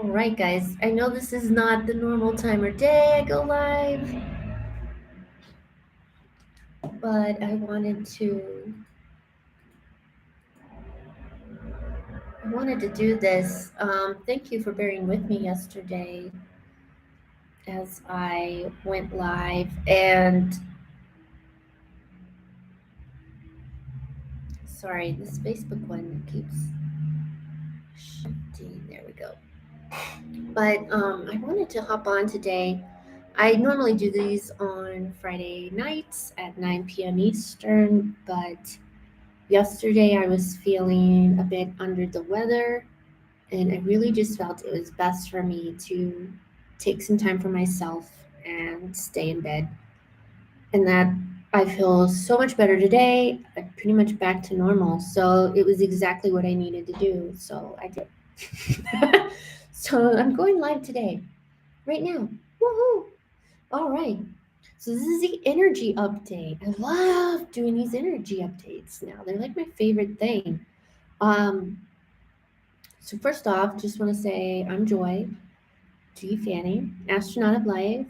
All right, guys. I know this is not the normal time or day I go live, but I wanted to do this. Thank you for bearing with me yesterday as I went live. And sorry, this Facebook one keeps shifting. There we go. But I wanted to hop on today. I normally do these on Friday nights at 9 p.m. Eastern, but yesterday I was feeling a bit under the weather, and I really just felt it was best for me to take some time for myself and stay in bed. And that I feel so much better today. I'm pretty much back to normal. So it was exactly what I needed to do. So I did. So I'm going live today, right now. Woohoo! All right. So this is the energy update. I love doing these energy updates now. They're like my favorite thing. Um, so first off, just want to say I'm Joy, G Fanning, astronaut of life.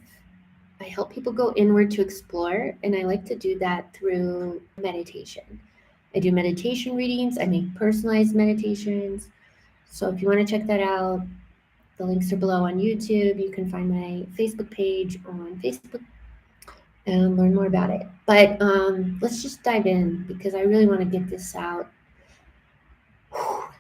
I help people go inward to explore, and I like to do that through meditation. I do meditation readings, I make personalized meditations. So if you want to check that out, the links are below on YouTube. You can find my Facebook page on Facebook and learn more about it. But let's just dive in because I really want to get this out.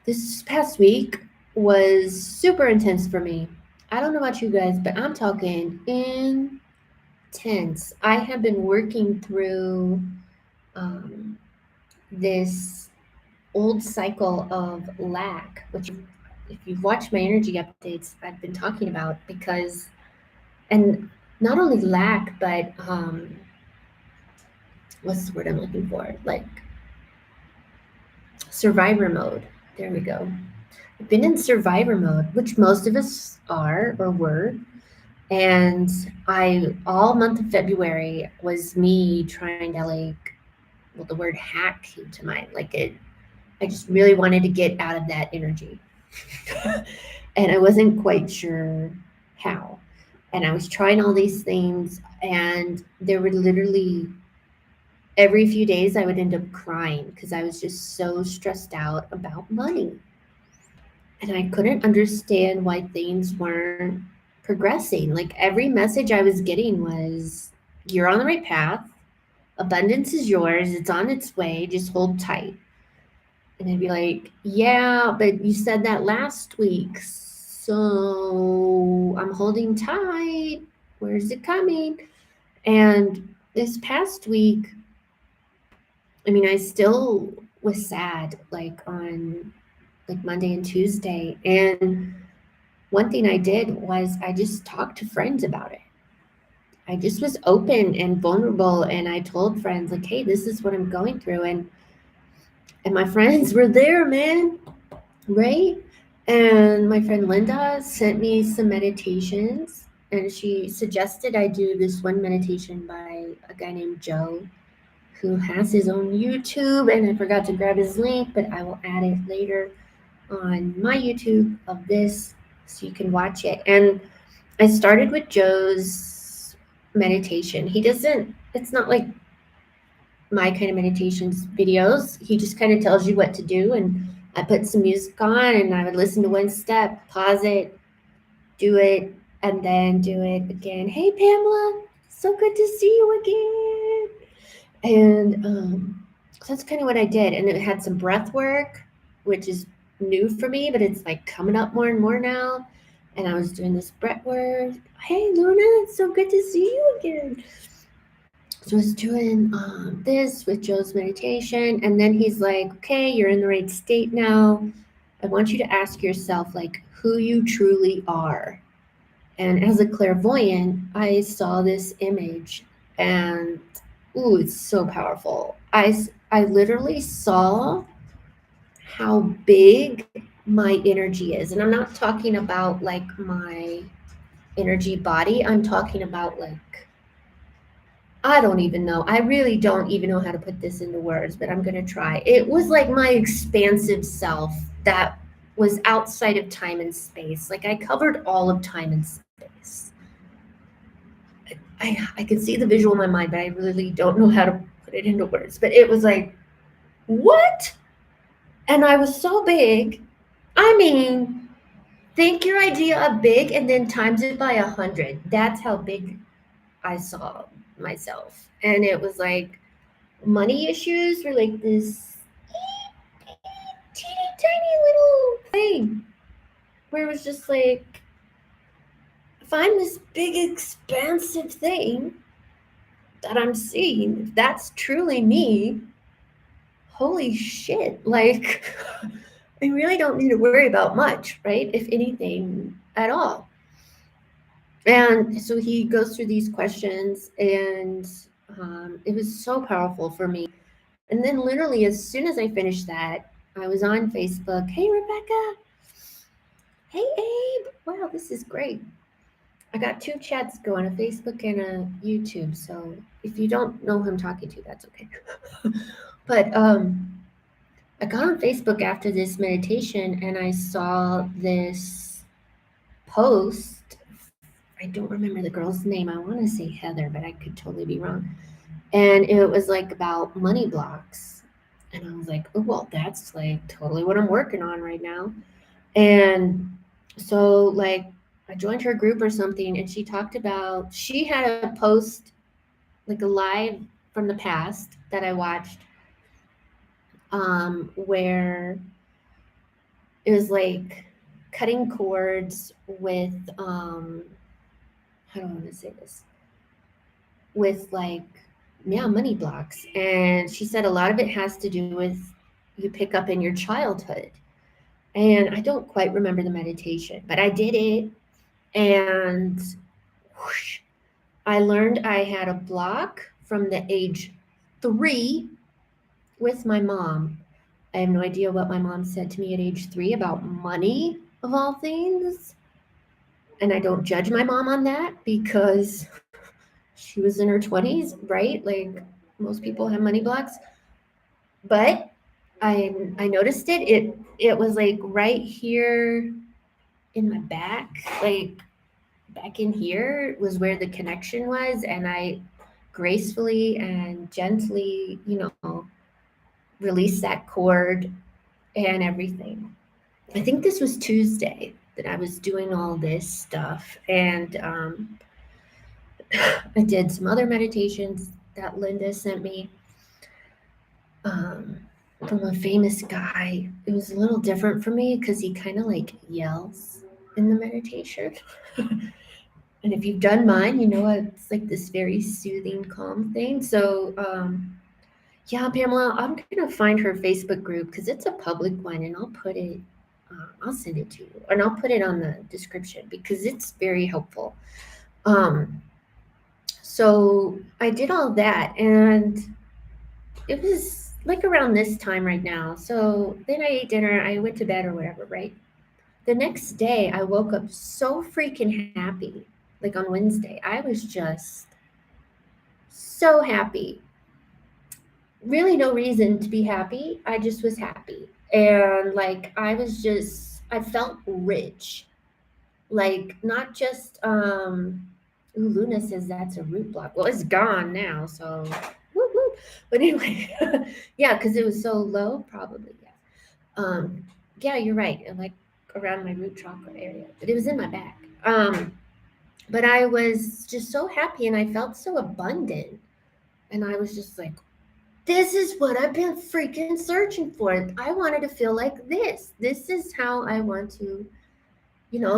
This past week was super intense for me. I don't know about you guys, but I'm talking intense. I have been working through um, this old cycle of lack, which, if you've watched my energy updates, I've been talking about because, and not only lack, but what's the word I'm looking for? Like survivor mode. There we go. I've been in survivor mode, which most of us are or were. And I, all month of February was me trying to well, the word hack came to mind. I just really wanted to get out of that energy. And I wasn't quite sure how. And I was trying all these things, and there were literally every few days I would end up crying because I was just so stressed out about money. And I couldn't understand why things weren't progressing. Like every message I was getting was, you're on the right path. Abundance is yours. It's on its way. Just hold tight. And I'd be like, yeah, but you said that last week. So I'm holding tight. Where's it coming? And this past week, I mean, I still was sad, like on like Monday and Tuesday. And one thing I did was I just talked to friends about it. I just was open and vulnerable, and I told friends like, "Hey, this is what I'm going through," and my friends were there, man, right? And my friend Linda sent me some meditations, and she suggested I do this one meditation by a guy named Joe, who has his own YouTube, and I forgot to grab his link, but I will add it later on my YouTube of this so you can watch it. And I started with Joe's meditation. He doesn't, it's not like my kind of meditations videos. He just kind of tells you what to do. And I put some music on and I would listen to one step, pause it, do it, and then do it again. Hey, Pamela, so good to see you again. And so that's kind of what I did. And it had some breath work, which is new for me, but it's like coming up more and more now. And I was doing this breath work. Hey, Luna, it's so good to see you again. So I was doing this with Joe's meditation. And then he's like, okay, you're in the right state now. I want you to ask yourself, like, who you truly are. And as a clairvoyant, I saw this image, and ooh, it's so powerful. I literally saw how big my energy is. And I'm not talking about like my energy body. I'm talking about like, I don't even know. I really don't even know how to put this into words, but I'm going to try. It was like my expansive self that was outside of time and space. Like I covered all of time and space. I can see the visual in my mind, but I really don't know how to put it into words. But it was like, what? And I was so big. I mean, think your idea of big and then times it by 100. That's how big I saw myself. And it was like money issues were like this teeny tiny little thing where it was just like, if I'm this big, expansive thing that I'm seeing, if that's truly me, holy shit. Like, I really don't need to worry about much, right? If anything at all. And so he goes through these questions, and it was so powerful for me. And then, literally, as soon as I finished that, I was on Facebook. Hey, Rebecca. Hey, Abe. Wow, this is great. I got 2 chats going, a Facebook and a YouTube. So if you don't know who I'm talking to, that's okay. But I got on Facebook after this meditation, and I saw this post. I don't remember the girl's name. I want to say Heather, but I could totally be wrong. And it was like about money blocks. And I was like, oh, well, that's like totally what I'm working on right now. And so, like, I joined her group or something, and she talked about, she had a post, like a live from the past that I watched, where it was like cutting cords with, how do I want to say this? With like, yeah, money blocks. And she said a lot of it has to do with you pick up in your childhood. And I don't quite remember the meditation, but I did it. And whoosh, I learned I had a block from the age 3 with my mom. I have no idea what my mom said to me at age 3 about money, of all things. And I don't judge my mom on that because she was in her 20s, right? Like most people have money blocks. But I noticed it. It was like right here in my back, like back in here was where the connection was, and I gracefully and gently, released that cord and everything. I think this was Tuesday that I was doing all this stuff, and I did some other meditations that Linda sent me from a famous guy. It was a little different for me because he kind of like yells in the meditation. And if you've done mine, it's like this very soothing, calm thing. So, yeah, Pamela, I'm going to find her Facebook group because it's a public one, and I'll put it, I'll send it to you, and I'll put it on the description because it's very helpful. So I did all that, and it was like around this time right now. So then I ate dinner, I went to bed or whatever, right? The next day, I woke up so freaking happy. Like on Wednesday, I was just so happy. Really no reason to be happy. I just was happy. And like I felt rich. Like not just Luna says that's a root block. Well, it's gone now, so woo-hoo. But anyway, yeah, because it was so low, probably, yeah. Yeah, you're right. Like around my root chakra area. But it was in my back. But I was just so happy, and I felt so abundant. And I was just like, this is what I've been freaking searching for. I wanted to feel like this. This is how I want to,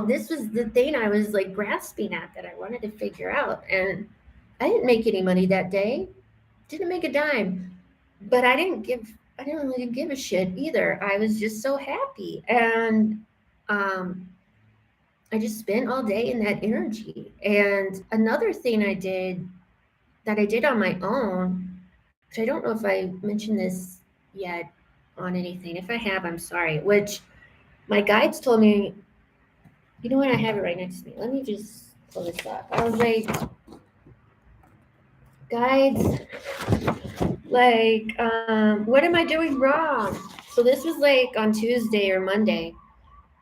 this was the thing I was like grasping at that I wanted to figure out. And I didn't make any money that day. Didn't make a dime. But I didn't really give a shit either. I was just so happy. And I just spent all day in that energy. And another thing I did on my own, which I don't know if I mentioned this yet on anything. If I have, I'm sorry. Which my guides told me, you know what? I have it right next to me. Let me just pull this up. I was like, guides, like, what am I doing wrong? So this was like on Tuesday or Monday.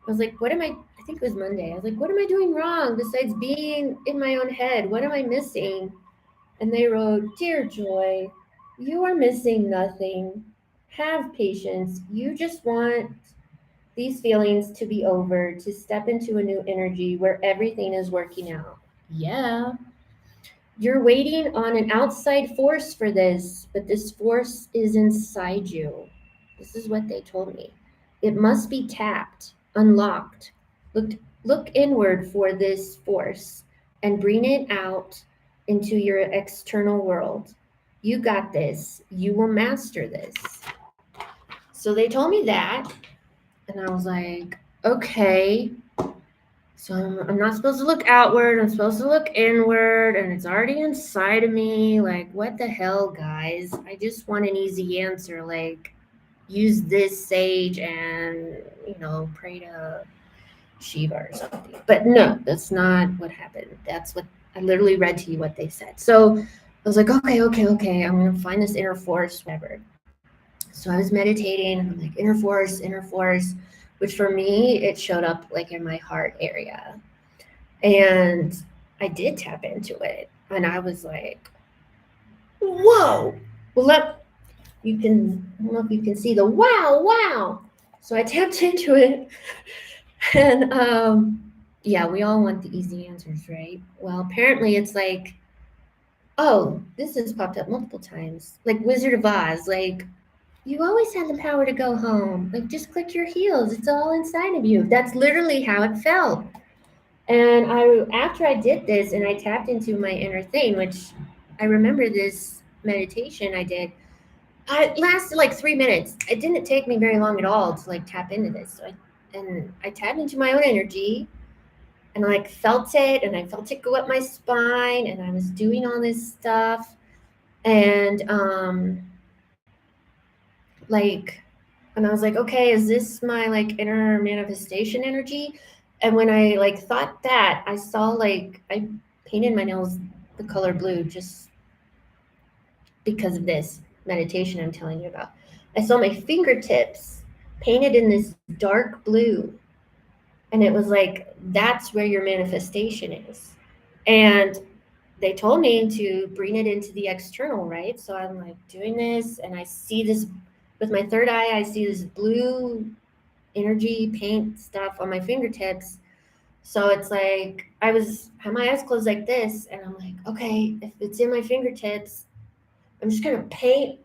I was like, what am I think it was Monday. I was like, what am I doing wrong besides being in my own head? What am I missing? And they wrote, Dear Joy, you are missing nothing. Have patience. You just want these feelings to be over, to step into a new energy where everything is working out. Yeah. You're waiting on an outside force for this, but this force is inside you. This is what they told me. It must be tapped, unlocked. Look, look inward for this force and bring it out into your external world. You got this. You will master this. So they told me that, and I was like, okay. So I'm not supposed to look outward. I'm supposed to look inward, and it's already inside of me. Like, what the hell, guys? I just want an easy answer. Like, use this sage and, pray to Shiva or something. But no, that's not what happened. That's what I literally read to you what they said. So I was like, okay. I'm going to find this inner force, whatever. So I was meditating. I'm like, inner force, which for me, it showed up like in my heart area. And I did tap into it. And I was like, whoa. Well, I don't know if you can see the wow. So I tapped into it. And yeah, we all want the easy answers, right? Well, apparently it's like, oh, this has popped up multiple times. Like Wizard of Oz, like, you always had the power to go home. Like, just click your heels. It's all inside of you. That's literally how it felt. And after I did this and I tapped into my inner thing, which I remember this meditation I did, it lasted like 3 minutes. It didn't take me very long at all to like tap into this. So I tapped into my own energy, and I like felt it, and I felt it go up my spine, and I was doing all this stuff. And like, and I was like, okay, is this my like inner manifestation energy? And when I like thought that, I saw like I painted my nails the color blue just because of this meditation I'm telling you about. I saw my fingertips painted in this dark blue. And it was like, that's where your manifestation is. And they told me to bring it into the external, right? So I'm like doing this, and I see this with my third eye, I see this blue energy paint stuff on my fingertips. So it's like I had my eyes closed like this, and I'm like, okay, if it's in my fingertips, I'm just gonna paint.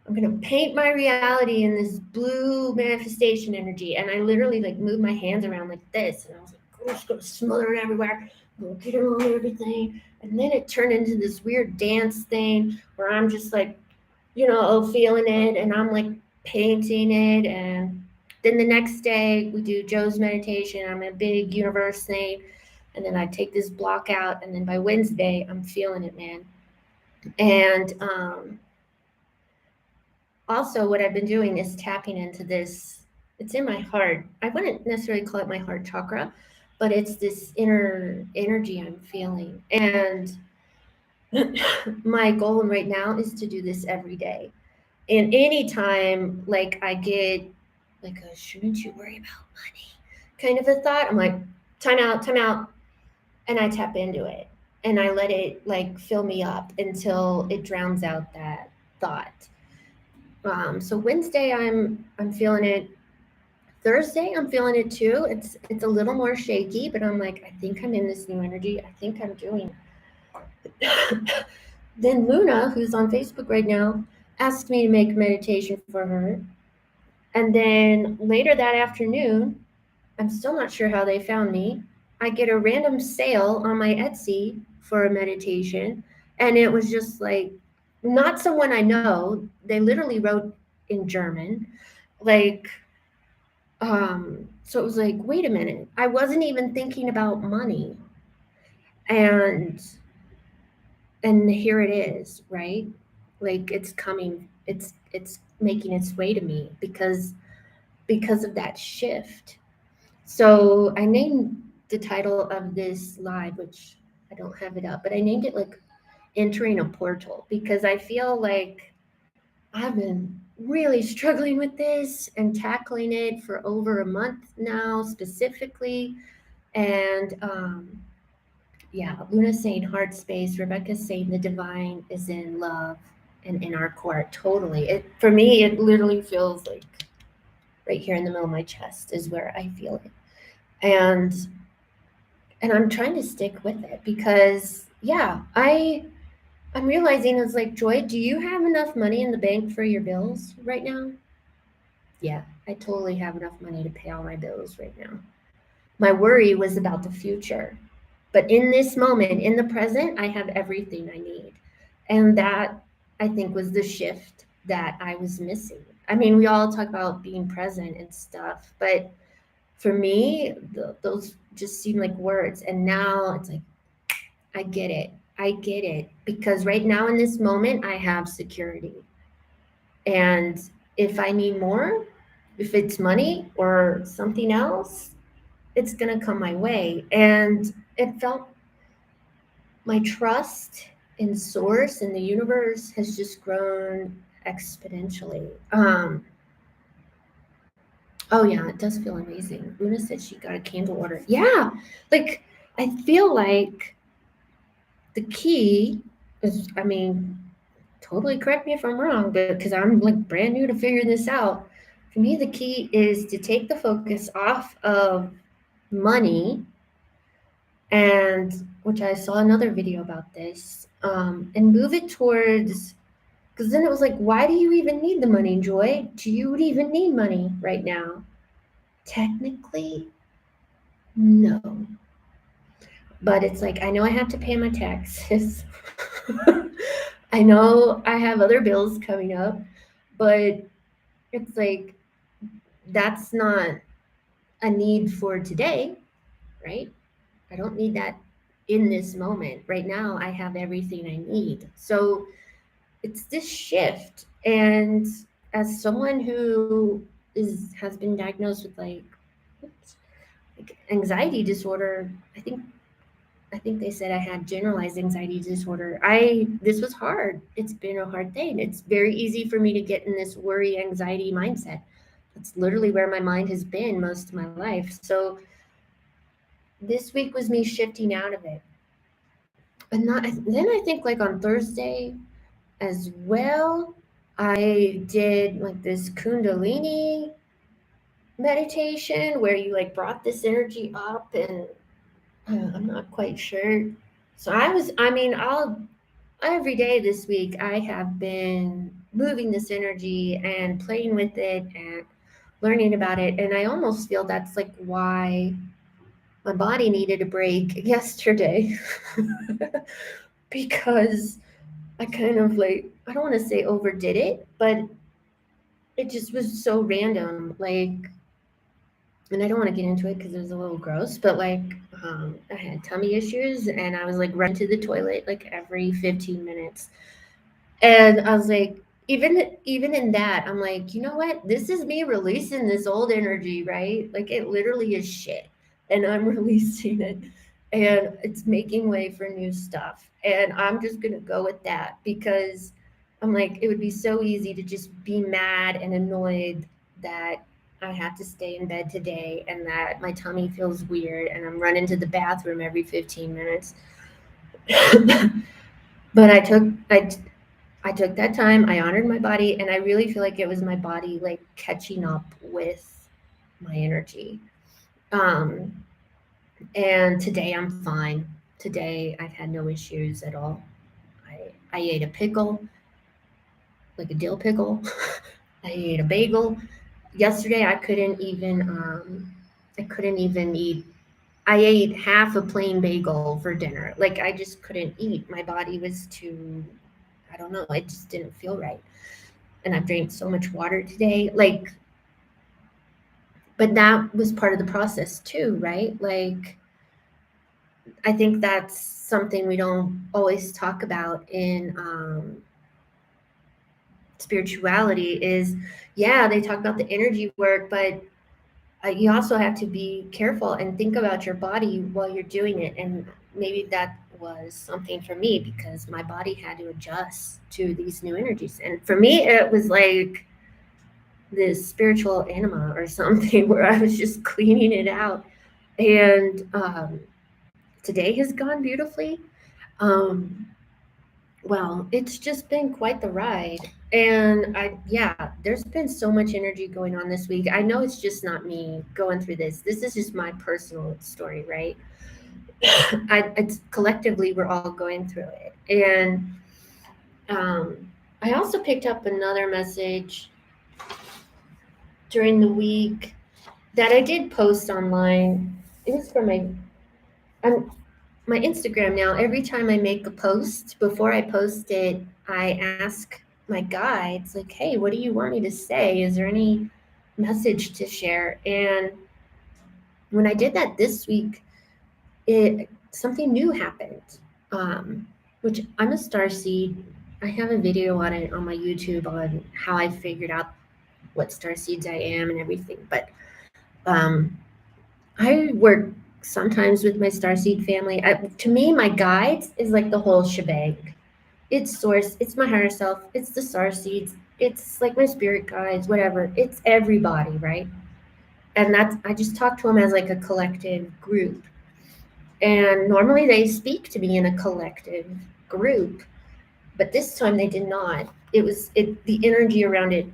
I'm gonna paint my reality in this blue manifestation energy. And I literally like moved my hands around like this, and I was like, I'm just gonna smother it everywhere. I'm gonna get it on everything. And then it turned into this weird dance thing where I'm just like, feeling it, and I'm like painting it. And then the next day we do Joe's meditation. I'm a big universe thing. And then I take this block out, and then by Wednesday, I'm feeling it, man. And also what I've been doing is tapping into this. It's in my heart. I wouldn't necessarily call it my heart chakra, but it's this inner energy I'm feeling. And my goal right now is to do this every day. And anytime like I get like a shouldn't you worry about money kind of a thought, I'm like, time out. And I tap into it, and I let it like fill me up until it drowns out that thought. So Wednesday I'm feeling it. Thursday I'm feeling it too. It's a little more shaky, but I'm like, I think I'm in this new energy. I think I'm doing. Then Luna, who's on Facebook right now, asked me to make meditation for her. And then later that afternoon, I'm still not sure how they found me. I get a random sale on my Etsy for a meditation, and it was just like not someone I know. They literally wrote in German. Like so it was like, wait a minute. I wasn't even thinking about money. And here it is, right? Like it's coming. It's making its way to me because of that shift. So I named the title of this live, which I don't have it up, but I named it like entering a portal, because I feel like I've been really struggling with this and tackling it for over a month now, specifically. And yeah, Luna's saying heart space. Rebecca's saying the divine is in love and in our court. Totally. It for me, it literally feels like right here in the middle of my chest is where I feel it. And I'm trying to stick with it because yeah, I'm realizing it's like, Joy, do you have enough money in the bank for your bills right now? Yeah, I totally have enough money to pay all my bills right now. My worry was about the future. But in this moment, in the present, I have everything I need. And that, I think, was the shift that I was missing. I mean, we all talk about being present and stuff, but for me, those just seem like words. And now it's like, I get it. I get it. Because right now, in this moment, I have security. And if I need more, if it's money or something else, it's going to come my way. And it felt my trust in source and the universe has just grown exponentially. Oh yeah, it does feel amazing. Luna said she got a candle order. Yeah, like I feel like the key is, I mean, totally correct me if I'm wrong, but because I'm like brand new to figuring this out, for me, the key is to take the focus off of money, and which I saw another video about this, and move it towards, because then it was like, why do you even need the money, Joy? Do you even need money right now? Technically, no. But it's like, I know I have to pay my taxes. I know I have other bills coming up, but it's like, that's not a need for today, right? I don't need that in this moment. Right now, I have everything I need. So it's this shift. And as someone who has been diagnosed with like anxiety disorder, I think they said I had generalized anxiety disorder. I This was hard. It's been a hard thing. It's very easy for me to get in this worry anxiety mindset. That's literally where my mind has been most of my life. So this week was me shifting out of it. And then I think like on Thursday as well, I did like this Kundalini meditation where you like brought this energy up, and I'm not quite sure. So I mean, every day this week, I have been moving this energy and playing with it and learning about it. And I almost feel that's like why my body needed a break yesterday because I kind of like, I don't want to say overdid it, but it just was so random. Like, and I don't want to get into it because it was a little gross, but like, I had tummy issues and I was like running to the toilet like every 15 minutes. And I was like, even in that, I'm like, you know what? This is me releasing this old energy, right? Like it literally is shit. And I'm releasing it. And it's making way for new stuff. And I'm just gonna go with that because I'm like, it would be so easy to just be mad and annoyed that I have to stay in bed today and that my tummy feels weird and I'm running to the bathroom every 15 minutes. But I took that time, I honored my body, and I really feel like it was my body like catching up with my energy. Um, and today I'm fine. Today I've had no issues at all. I ate a pickle, like a dill pickle. I ate a bagel. Yesterday I couldn't even eat. I ate half a plain bagel for dinner. Like I just couldn't eat. My body was too, I don't know, it just didn't feel right. And I've drank so much water today. Like, but that was part of the process too, right? Like, I think that's something we don't always talk about in spirituality is, yeah, they talk about the energy work, but you also have to be careful and think about your body while you're doing it. And maybe that was something for me because my body had to adjust to these new energies. And for me, it was like, this spiritual enema or something where I was just cleaning it out. And today has gone beautifully. Um, well, it's just been quite the ride. And yeah, there's been so much energy going on this week. I know it's just not me going through this. This is just my personal story, right? It's collectively we're all going through it. And I also picked up another message during the week that I did post online. It was from um, my Instagram now. Every time I make a post, before I post it, I ask my guides, like, hey, what do you want me to say? Is there any message to share? And when I did that this week, something new happened. Which I'm a star seed. I have a video on it on my YouTube on how I figured out what star seeds I am and everything. But um, I work sometimes with my starseed family. To me, my guides is like the whole shebang. It's source, it's my higher self, it's the star seeds, it's like my spirit guides, whatever. It's everybody, right? And that's I just talk to them as like a collective group. And normally they speak to me in a collective group, but this time they did not. The energy around it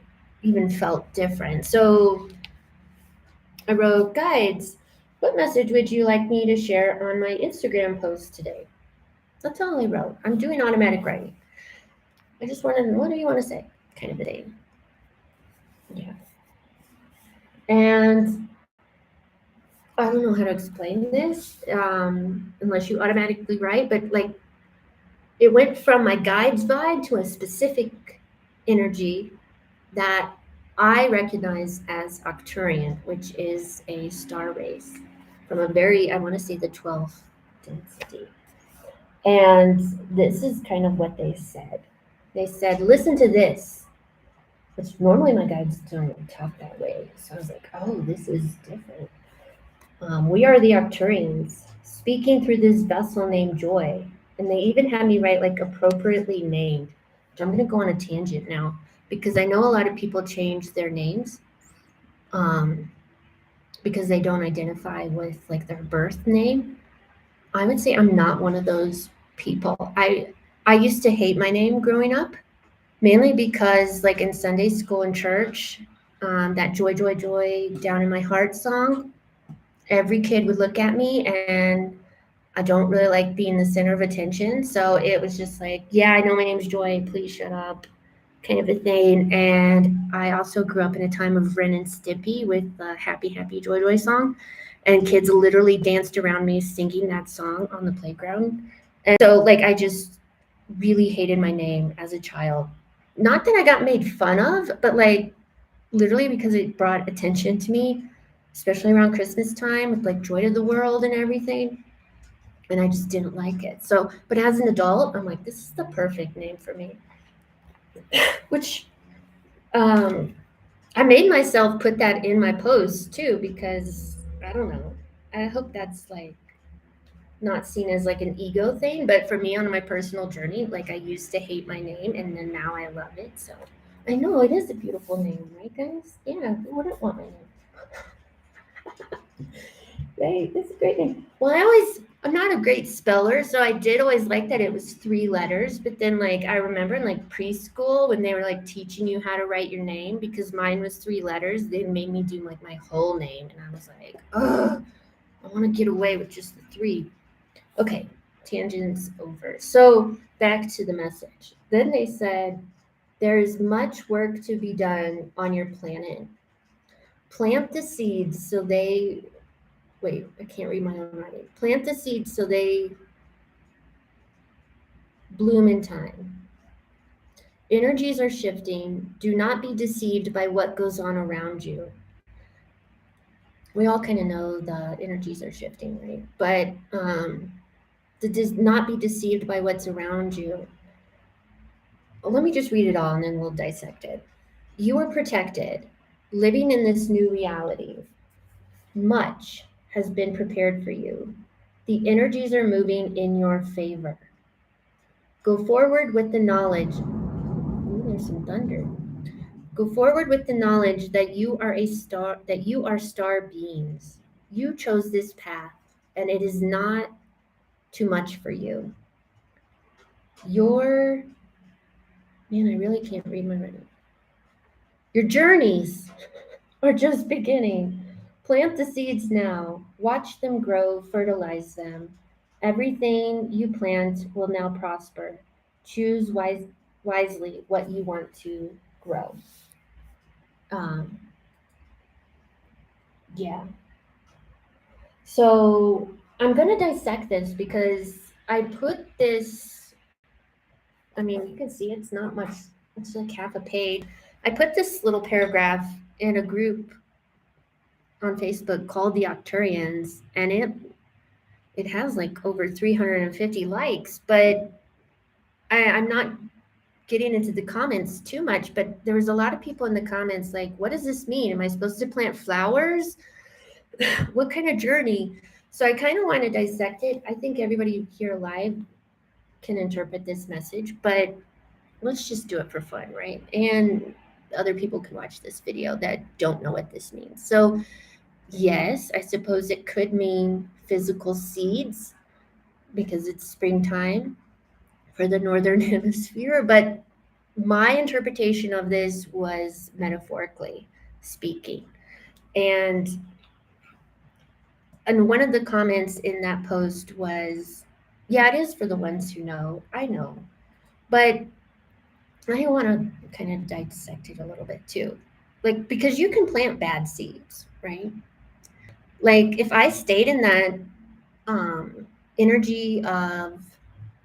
even felt different. So I wrote, guides, what message would you like me to share on my Instagram post today? That's all I wrote. I'm doing automatic writing. I just wanted, what do you want to say? Kind of a thing. Yeah. And I don't know how to explain this unless you automatically write, but like it went from my guide's vibe to a specific energy that I recognize as Arcturian, which is a star race from a very, I want to say the 12th density. And this is kind of what they said. They said, listen to this, which normally my guides don't talk that way. So I was like, oh, this is different. We are the Arcturians, speaking through this vessel named Joy. And they even had me write like appropriately named, which I'm going to go on a tangent now because I know a lot of people change their names um, because they don't identify with like their birth name. I would say I'm not one of those people. I used to hate my name growing up, mainly because like in Sunday school and church, that joy, joy, joy down in my heart song, every kid would look at me and I don't really like being the center of attention. So it was just like, yeah, I know my name's Joy, please shut up, kind of a thing. And I also grew up in a time of Ren and Stimpy with the Happy, Happy, Joy, Joy song. And kids literally danced around me singing that song on the playground. And so, like, I just really hated my name as a child. Not that I got made fun of, but like, literally because it brought attention to me, especially around Christmas time with like Joy to the World and everything. And I just didn't like it. So, but as an adult, I'm like, this is the perfect name for me. Which um, I made myself put that in my post too because I don't know. I hope that's like not seen as like an ego thing, but for me on my personal journey, like I used to hate my name and then now I love it. So I know it is a beautiful name, right, guys? Yeah, who wouldn't want my name? Right, it's a great name. Well, I'm not a great speller, so I did always like that it was 3 letters. But then, like, I remember in like preschool when they were like teaching you how to write your name because mine was 3 letters, they made me do like my whole name, and I was like, ugh, I want to get away with just the 3. Okay, tangents over. So back to the message. Then they said, there is much work to be done on your planet. Plant the seeds so they wait, I can't read my own writing. Plant the seeds so they bloom in time. Energies are shifting. Do not be deceived by what goes on around you. We all kind of know the energies are shifting, right? But does not be deceived by what's around you. Well, let me just read it all and then we'll dissect it. You are protected, living in this new reality. Much has been prepared for you. The energies are moving in your favor. Go forward with the knowledge. Ooh, there's some thunder. Go forward with the knowledge that you are a star, that you are star beings. You chose this path, and it is not too much for you. Your, man, I really can't read my writing. Your journeys are just beginning. Plant the seeds now. Watch them grow, fertilize them. Everything you plant will now prosper. Choose wisely what you want to grow. Um, yeah. So I'm going to dissect this because I put this, I mean, you can see it's not much, it's like half a page. I put this little paragraph in a group on Facebook called the Octurians, and it has like over 350 likes, but I'm not getting into the comments too much, but there was a lot of people in the comments like, what does this mean? Am I supposed to plant flowers? What kind of journey? So I kind of want to dissect it. I think everybody here live can interpret this message, but let's just do it for fun, right? And other people can watch this video that don't know what this means. So yes, I suppose it could mean physical seeds because it's springtime for the northern hemisphere, but my interpretation of this was metaphorically speaking. And one of the comments in that post was, yeah, it is for the ones who know. I know. But I want to kind of dissect it a little bit too. Like, because you can plant bad seeds, right? Like, if I stayed in that energy of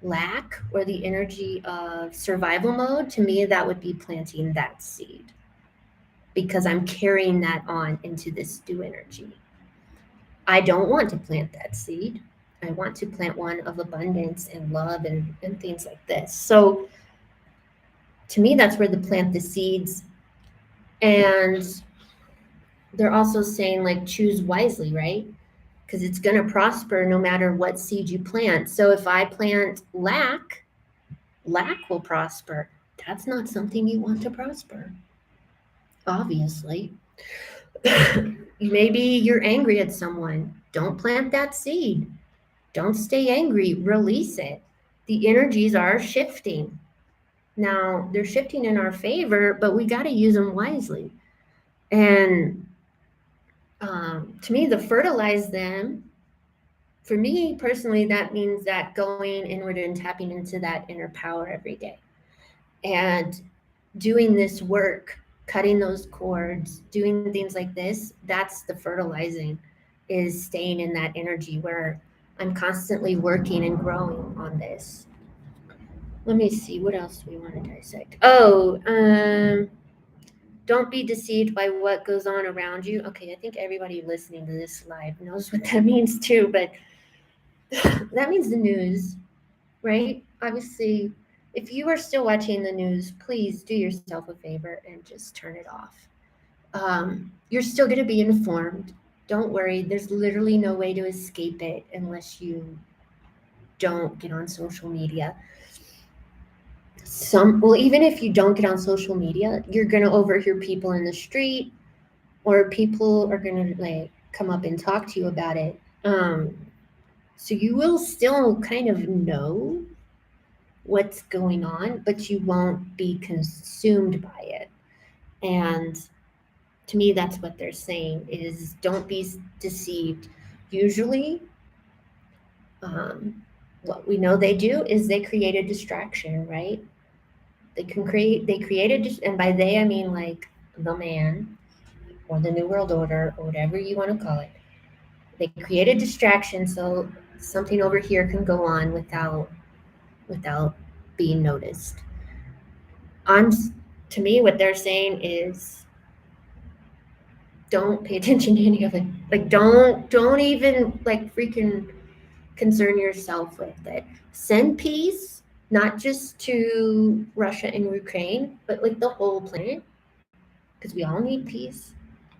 lack or the energy of survival mode, to me, that would be planting that seed because I'm carrying that on into this new energy. I don't want to plant that seed. I want to plant one of abundance and love and things like this. So to me, that's where the plant the seeds. And they're also saying, like, choose wisely, right? Because it's going to prosper no matter what seed you plant. So if I plant lack, lack will prosper. That's not something you want to prosper, obviously. Maybe you're angry at someone. Don't plant that seed. Don't stay angry. Release it. The energies are shifting. Now, they're shifting in our favor, but we got to use them wisely. And to me, the fertilize them, for me personally, that means that going inward and tapping into that inner power every day and doing this work, cutting those cords, doing things like this. That's the fertilizing, is staying in that energy where I'm constantly working and growing on this. Let me see what else we want to dissect. Don't be deceived by what goes on around you. Okay, I think everybody listening to this live knows what that means too, but that means the news, right? Obviously, if you are still watching the news, please do yourself a favor and just turn it off. You're still going to be informed. Don't worry. There's literally no way to escape it unless you don't get on social media. Even if you don't get on social media, you're going to overhear people in the street, or people are going to like come up and talk to you about it. So you will still kind of know what's going on, but you won't be consumed by it. And to me, that's what they're saying is don't be deceived. Usually, what we know they do is they create a distraction, right? They create and by they, I mean like the man or the New World Order or whatever you want to call it. They create a distraction so something over here can go on without being noticed. To me, what they're saying is don't pay attention to any of it. Like don't even like freaking concern yourself with it. Send peace, not just to Russia and Ukraine, but like the whole planet, because we all need peace.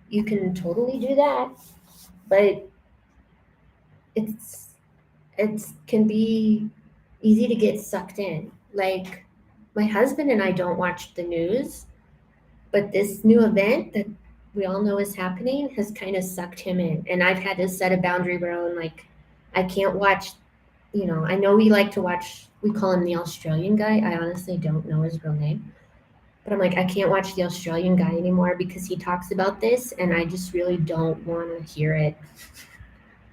You can totally do that, but it can be easy to get sucked in. Like my husband and I don't watch the news, But this new event that we all know is happening has kind of sucked him in. And I've had to set a boundary where I'm like, I can't watch, I know we like to watch, we call him the Australian guy. I honestly don't know his real name. But I'm like, I can't watch the Australian guy anymore because he talks about this and I just really don't want to hear it.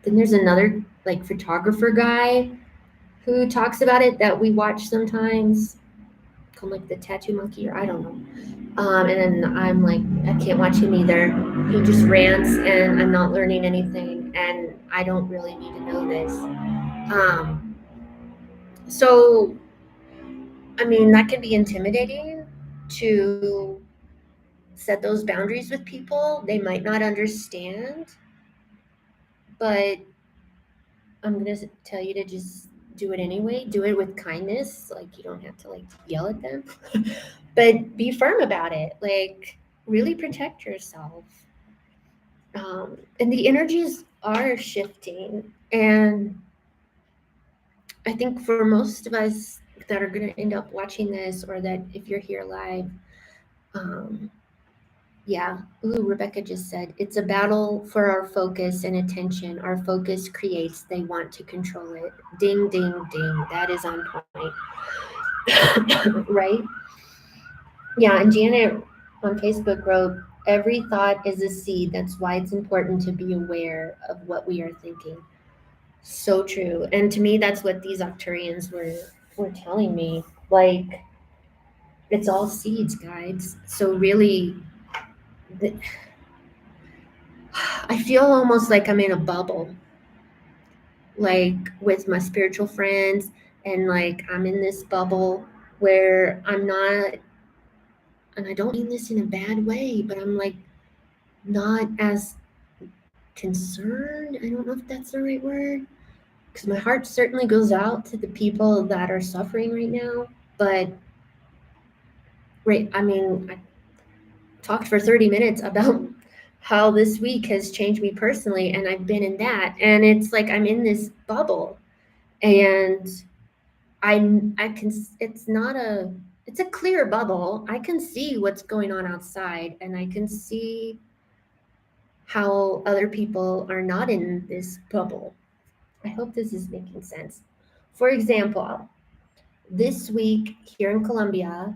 Then there's another like photographer guy who talks about it that we watch sometimes, called like the Tattoo Monkey, or I don't know. And then I'm like, I can't watch him either. He just rants, and I'm not learning anything, and I don't really need to know this. So, I mean, that can be intimidating to set those boundaries with people. They might not understand, but I'm going to tell you to just do it anyway. Do it with kindness. Like, you don't have to like yell at them, but be firm about it. Like, really protect yourself. And the energies are shifting. And I think for most of us that are going to end up watching this, or that if you're here live, yeah. Ooh, Rebecca just said it's a battle for our focus and attention. Our focus creates, they want to control it. Ding, ding, ding. That is on point. Right? Yeah. And Janet on Facebook wrote, every thought is a seed. That's why it's important to be aware of what we are thinking. So true. And to me, that's what these Octurians were telling me. Like, it's all seeds, guys. So really, I feel almost like I'm in a bubble, like with my spiritual friends, and like I'm in this bubble where I'm not, and I don't mean this in a bad way, but I'm like not as concerned. I don't know if that's the right word, because my heart certainly goes out to the people that are suffering right now. But right, I mean, I talked for 30 minutes about how this week has changed me personally, and I've been in that, and it's like I'm in this bubble, and I can, it's a clear bubble. I can see what's going on outside, and I can see how other people are not in this bubble. I hope this is making sense. For example, this week here in Colombia,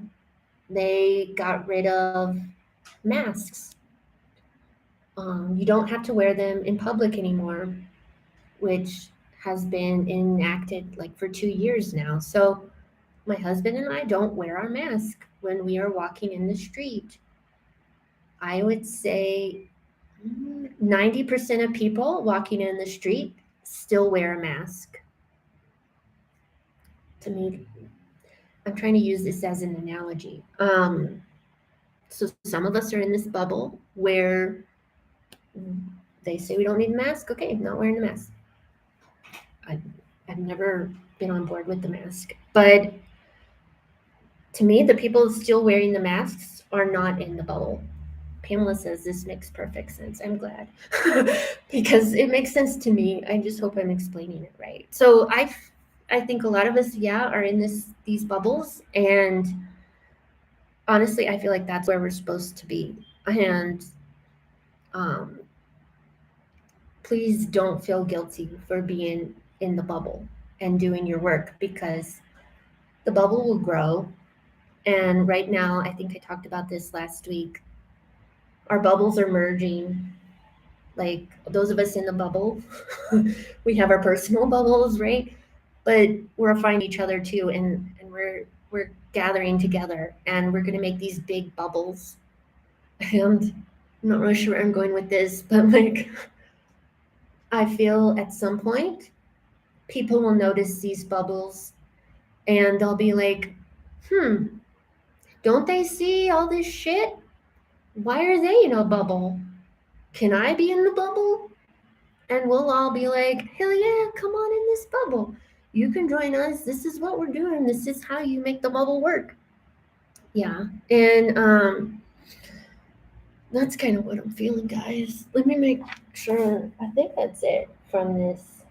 they got rid of masks. You don't have to wear them in public anymore, which has been enacted like for 2 years now. So my husband and I don't wear our mask when we are walking in the street. I would say 90% of people walking in the street still wear a mask. To me, I'm trying to use this as an analogy. So some of us are in this bubble where they say we don't need a mask. Okay, not wearing a mask. I've never been on board with the mask. But to me, the people still wearing the masks are not in the bubble. Pamela says this makes perfect sense. I'm glad because it makes sense to me. I just hope I'm explaining it right. So I think a lot of us, yeah, are in these bubbles, and honestly, I feel like that's where we're supposed to be. And please don't feel guilty for being in the bubble and doing your work, because the bubble will grow. And right now, I think I talked about this last week. Our bubbles are merging. Like those of us in the bubble, we have our personal bubbles, right? But we're finding each other too, and we're gathering together, and we're gonna make these big bubbles. And I'm not really sure where I'm going with this, but like I feel at some point people will notice these bubbles, and they'll be like, don't they see all this shit? Why are they in a bubble? Can I be in the bubble? And we'll all be like, hell yeah, come on in this bubble. You can join us. This is what we're doing. This is how you make the bubble work. Yeah. And that's kind of what I'm feeling, guys. Let me make sure. I think that's it from this.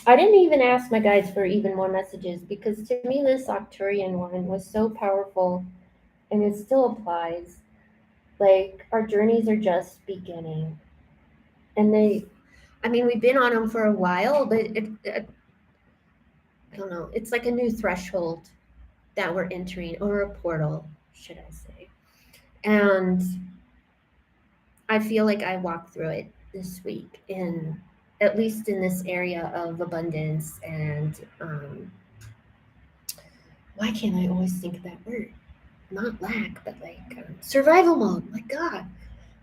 I didn't even ask my guides for even more messages, because to me, this Octurian one was so powerful, and it still applies. Like our journeys are just beginning. And we've been on them for a while, but I don't know, it's like a new threshold that we're entering, or a portal, should I say. And I feel like I walked through it this week, in at least in this area of abundance and why can't I always think of that word? Not lack, but like survival mode. My God,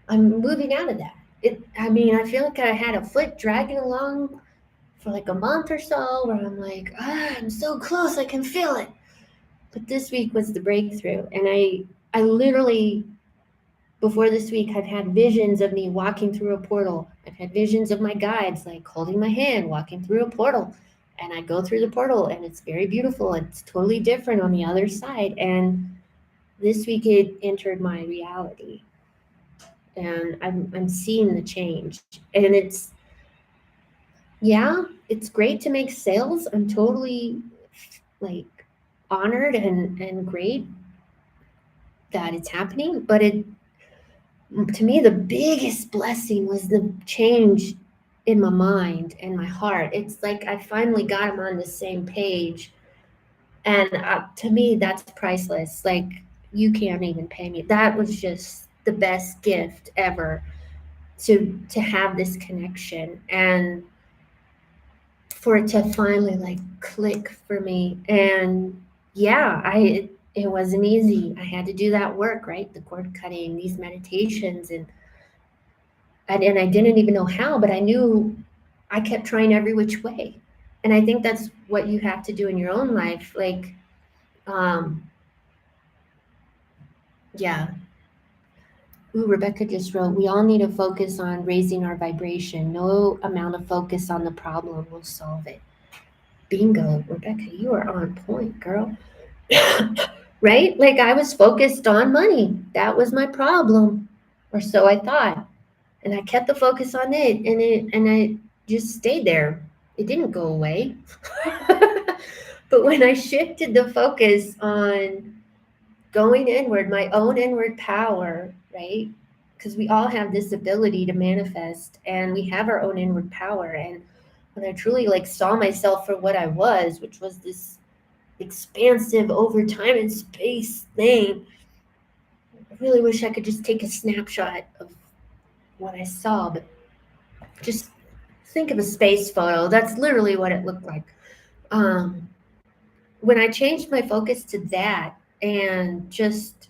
I'm moving out of that. I feel like I had a foot dragging along for like a month or so, where I'm like, I'm so close, I can feel it. But this week was the breakthrough, and I literally, before this week, I've had visions of me walking through a portal. I've had visions of my guides like holding my hand, walking through a portal. And I go through the portal and it's very beautiful. It's totally different on the other side. And this week it entered my reality. And I'm seeing the change. And it's great to make sales. I'm totally like honored and great that it's happening. But to me, the biggest blessing was the change in my mind and my heart. It's like I finally got them on the same page. And to me, that's priceless. Like, you can't even pay me. That was just the best gift ever, to have this connection, and for it to finally like click for me. And yeah, it wasn't easy. I had to do that work, right? The cord cutting, these meditations, and I didn't even know how, but I knew I kept trying every which way. And I think that's what you have to do in your own life. Like, um, yeah. Ooh, Rebecca just wrote, we all need to focus on raising our vibration. No amount of focus on the problem will solve it. Bingo, Rebecca, you are on point, girl. Right? Like, I was focused on money. That was my problem, or so I thought. And I kept the focus on it, and I just stayed there. It didn't go away. But when I shifted the focus on going inward, my own inward power, right? Because we all have this ability to manifest, and we have our own inward power. And when I truly like saw myself for what I was, which was this expansive over time and space thing, I really wish I could just take a snapshot of what I saw, but just think of a space photo. That's literally what it looked like. Um, when I changed my focus to that, and just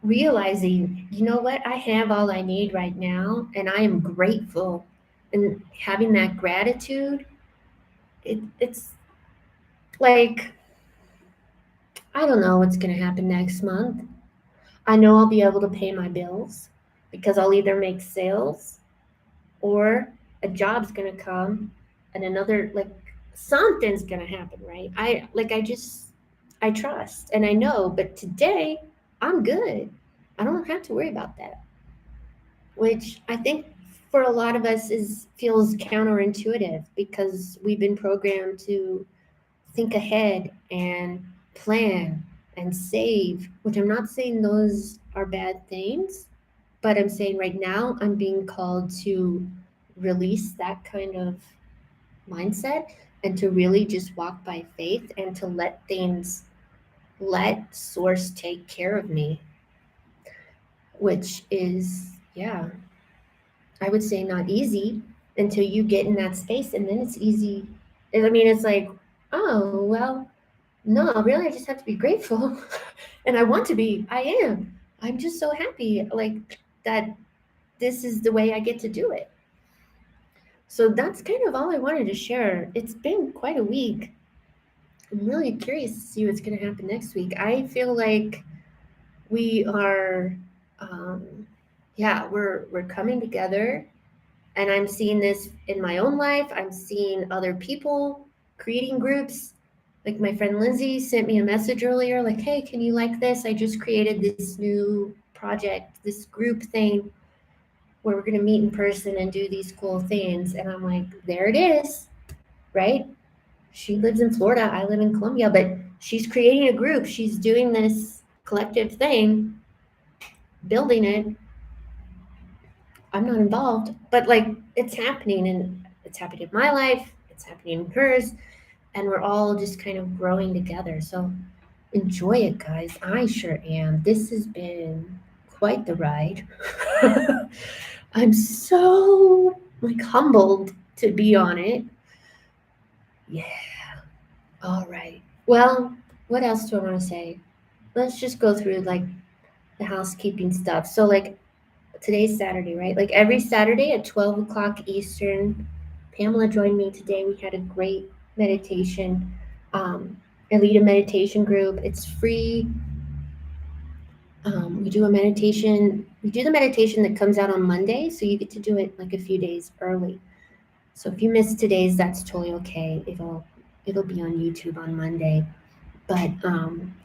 realizing, you know what, I have all I need right now, and I am grateful, and having that gratitude, it's like, I don't know what's going to happen next month. I know I'll be able to pay my bills because I'll either make sales, or a job's going to come, and another, like, something's going to happen, right? I trust and I know, but today I'm good. I don't have to worry about that, which I think for a lot of us is feels counterintuitive, because we've been programmed to think ahead and plan and save, which I'm not saying those are bad things, but I'm saying right now I'm being called to release that kind of mindset, and to really just walk by faith, and to let source take care of me, which is, yeah, I would say not easy until you get in that space, and then it's easy. It's like, oh, well, no, really, I just have to be grateful. And I want to be. I am. I'm just so happy, like, that this is the way I get to do it. So that's kind of all I wanted to share. It's been quite a week. I'm really curious to see what's going to happen next week. I feel like we are, yeah, we're coming together, and I'm seeing this in my own life. I'm seeing other people creating groups. Like, my friend Lindsay sent me a message earlier, like, hey, can you like this? I just created this new project, this group thing, where we're going to meet in person and do these cool things. And I'm like, there it is, right? She lives in Florida. I live in Colombia, but she's creating a group. She's doing this collective thing. building it. I'm not involved, but like it's happening, and it's happening in my life, it's happening in hers, and we're all just kind of growing together. So enjoy it, guys. I sure am. This has been quite the ride. I'm so like humbled to be on it. Yeah. All right. Well, what else do I want to say? Let's just go through like the housekeeping stuff. So like today's Saturday, right? Like every Saturday at 12 o'clock Eastern, Pamela joined me today. We had a great meditation. I lead a meditation group. It's free. We do a meditation. We do the meditation that comes out on Monday, so you get to do it like a few days early. So if you miss today's, that's totally okay. It'll be on YouTube on Monday. But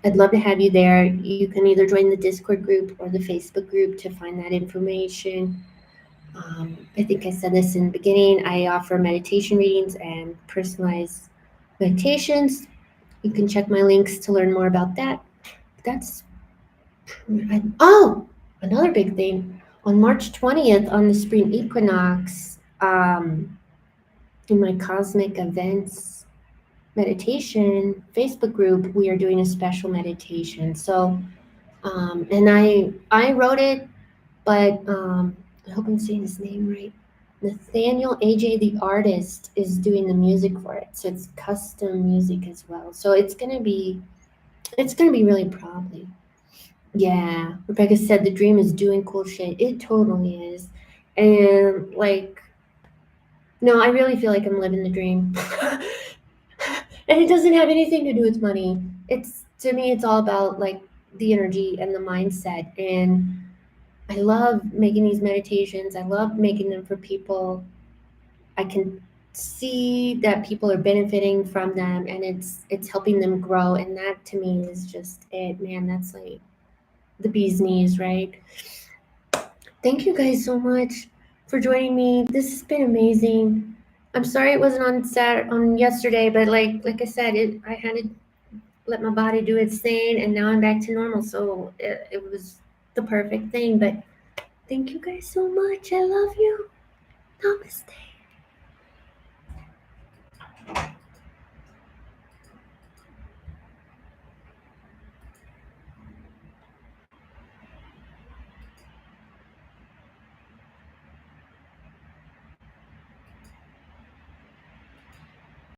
I'd love to have you there. You can either join the Discord group or the Facebook group to find that information. I think I said this in the beginning. I offer meditation readings and personalized meditations. You can check my links to learn more about that. That's oh, another big thing. On March 20th, on the spring equinox, in my cosmic events meditation Facebook group, we are doing a special meditation. So, and I wrote it, but I hope I'm saying his name right. Nathaniel AJ, the artist, is doing the music for it. So it's custom music as well. So it's gonna be really probably. Yeah, Rebecca said the dream is doing cool shit. It totally is. And like, no, I really feel like I'm living the dream. And it doesn't have anything to do with money. It's to me, it's all about like the energy and the mindset. And I love making these meditations. I love making them for people. I can see that people are benefiting from them, and it's helping them grow. And that to me is just it, man. That's like the bee's knees, right? Thank you guys so much for joining me. This has been amazing. I'm sorry it wasn't on yesterday, but like I said, I had to let my body do its thing, and now I'm back to normal. So it was the perfect thing. But thank you guys so much. I love you. Namaste.